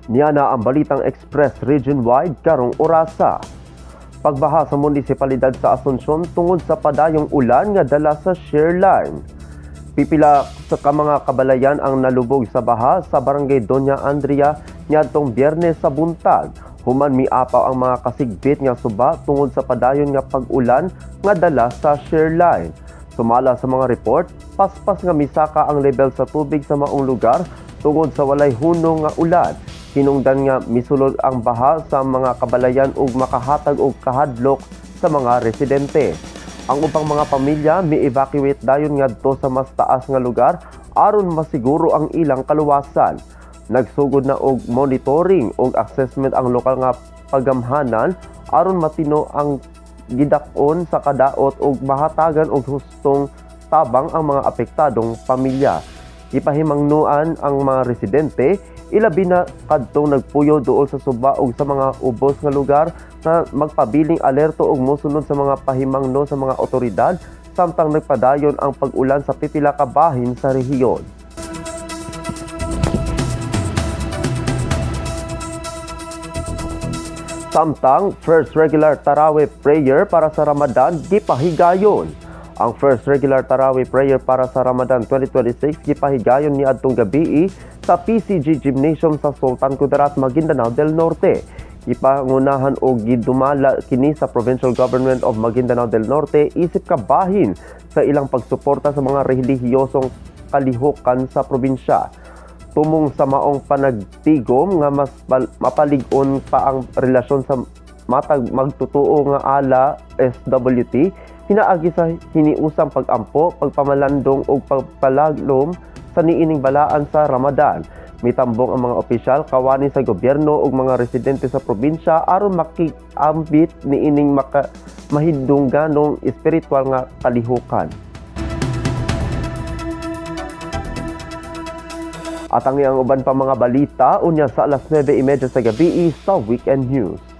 Niya na ang Balitang Express region-wide karong orasa. Pagbaha sa munisipalidad sa Asuncion tungod sa padayong ulan nga dala sa shear line. Pipila sa mga kabalayan ang nalubog sa baha sa barangay Doña Andrea niadtong Biyernes sa buntag. Human miapaw ang mga kasigbit nga suba tungod sa padayon nga pag-ulan nga dala sa shear line. Sumala sa mga report, paspas nga misaka ang level sa tubig sa maong lugar tungod sa walay hunong nga ulan. Hinungdan nga misulod ang baha sa mga kabalayan ug makahatag og kahadlok sa mga residente. Ang ubang mga pamilya mi-evacuate dayon ngadto sa mas taas nga lugar aron masiguro ang ilang kaluwasan. Nagsugod na og monitoring ug assessment ang lokal nga pagamhanan aron matino ang gidakon sa kadaot ug mahatagan og hustong tabang ang mga apektadong pamilya. Ipahimangnuan ang mga residente ilabi na kadtong nagpuyo duol sa suba ug sa mga ubos nga lugar na magpabiling alerto ug mosunod sa mga pahimangno sa mga otoridad samtang nagpadayon ang pag-ulan sa pipila ka bahin sa rehiyon. Samtang first regular Tarawih prayer para sa Ramadan gipahigayon. Ang first regular Tarawih prayer para sa Ramadan 2026 gipahigayon niadtong gabii sa PCG Gymnasium sa Sultan Kudarat, Maguindanao del Norte. Ipangunahan og gidumala kini sa Provincial Government of Maguindanao del Norte isip kabahin sa ilang pagsuporta sa mga relihiyosong kalihukan sa probinsya. Tumong sa maong panagtigom nga mas mapalig-on pa ang relasyon sa matag magtutuo nga ala SWT, hinaagi sa hiniusang pag-ampo, pagpamalandong o pagpalaglom sa niining balaan sa Ramadan. Mitambong ang mga opisyal, kawani sa gobyerno ug mga residente sa probinsya aron makiambit niining mahidungganong espiritual nga kalihukan. At ang iyang uban pa mga balita unya sa alas 9:30 sa gabi sa Weekend News.